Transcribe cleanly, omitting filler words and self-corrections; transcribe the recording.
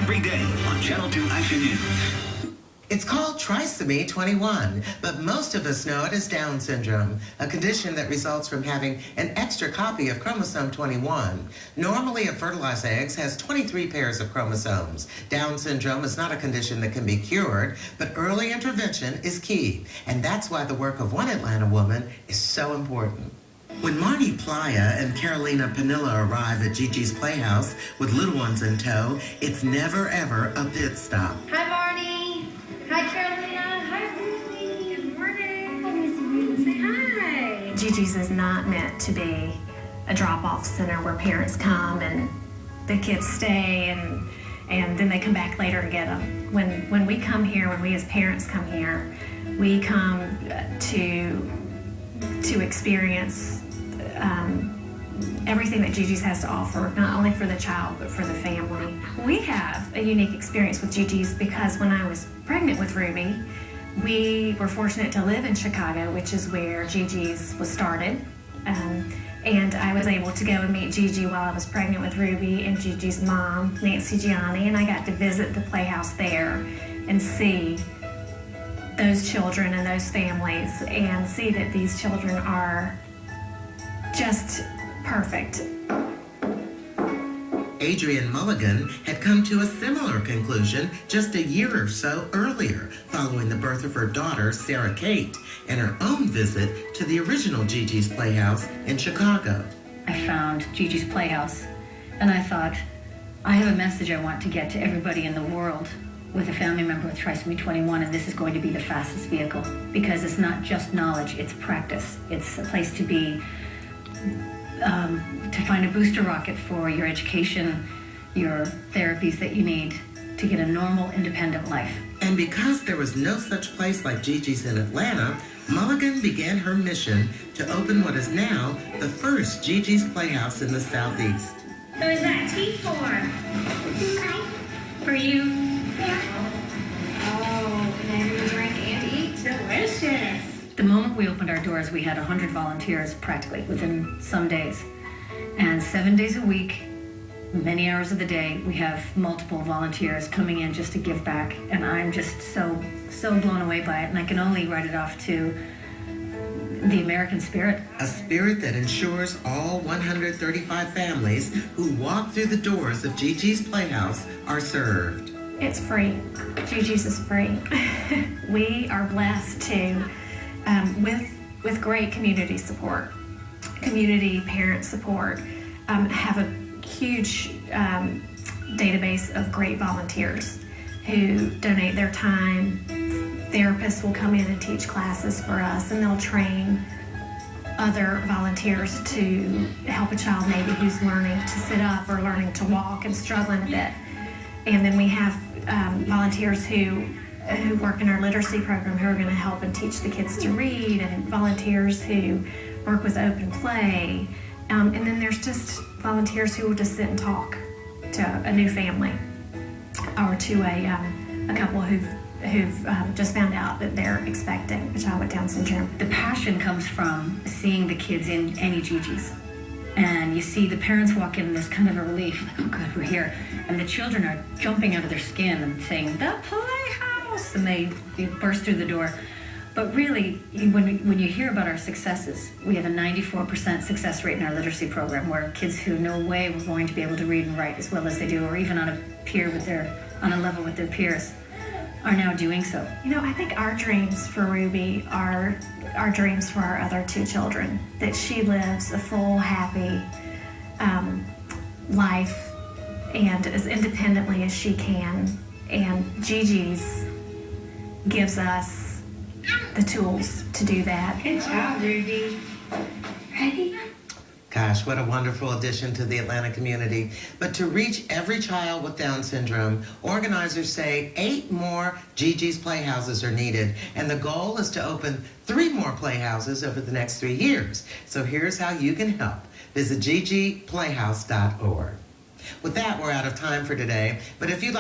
every day on Channel 2 Action News. It's called trisomy 21, but most of us know it as Down syndrome, a condition that results from having an extra copy of chromosome 21. Normally, a fertilized egg has 23 pairs of chromosomes. Down syndrome is not a condition that can be cured, but early intervention is key, and that's why the work of one Atlanta woman is so important. When Marnie Playa and Carolina Panilla arrive at Gigi's Playhouse with little ones in tow, it's never ever a pit stop. Hi, Marnie. Hi, Carolina. Hi, Ruby. Good morning. Hi, Miss Ruby. Say hi. Gigi's is not meant to be a drop-off center where parents come and the kids stay and then they come back later to get them. When we come here, when we as parents come here, we come to experience everything that Gigi's has to offer, not only for the child, but for the family. We have a unique experience with Gigi's because when I was pregnant with Ruby, we were fortunate to live in Chicago, which is where Gigi's was started. And I was able to go and meet Gigi while I was pregnant with Ruby and Gigi's mom, Nancy Johny, and I got to visit the playhouse there and see those children and those families and see that these children are just perfect. Adrienne Mulligan had come to a similar conclusion just a year or so earlier, following the birth of her daughter, Sarah Kate, and her own visit to the original Gigi's Playhouse in Chicago. I found Gigi's Playhouse, and I thought, I have a message I want to get to everybody in the world with a family member with trisomy 21, and this is going to be the fastest vehicle, because it's not just knowledge, it's practice. It's a place to be, to find a booster rocket for your education, your therapies that you need to get a normal, independent life. And because there was no such place like Gigi's in Atlanta, Mulligan began her mission to open what is now the first Gigi's Playhouse in the Southeast. Who is that tea for? For you? Yeah. Oh, and then you drink and eat? Delicious. The moment we opened our doors, we had 100 volunteers practically within some days. And 7 days a week, many hours of the day, we have multiple volunteers coming in just to give back. And I'm just so blown away by it. And I can only write it off to the American spirit. A spirit that ensures all 135 families who walk through the doors of Gigi's Playhouse are served. It's free. Gigi's is free. We are blessed to, with great community support, community parent support, have a huge database of great volunteers who donate their time. Therapists will come in and teach classes for us, and they'll train other volunteers to help a child maybe who's learning to sit up or learning to walk and struggling a bit. And then we have volunteers who work in our literacy program who are going to help and teach the kids to read, and volunteers who work with open play. And then there's just volunteers who will just sit and talk to a new family or to a couple who've just found out that they're expecting a child with Down syndrome. The passion comes from seeing the kids in any Gigi's. And you see the parents walk in and there's kind of a relief, like, oh God, we're here. And the children are jumping out of their skin and saying, the Playhouse! And they burst through the door. But really, when you hear about our successes, we have a 94% success rate in our literacy program, where kids who no way were going to be able to read and write as well as they do, or even on a level with their peers, are now doing so. You know, I think our dreams for Ruby are our dreams for our other two children, that she lives a full, happy life and as independently as she can. And Gigi's gives us the tools to do that. Good job, Ruby. Ready? Gosh, what a wonderful addition to the Atlanta community. But to reach every child with Down syndrome, organizers say 8 more Gigi's Playhouses are needed, and the goal is to open 3 more playhouses over the next 3 years. So here's how you can help. Visit ggplayhouse.org. With that, we're out of time for today, but if you'd like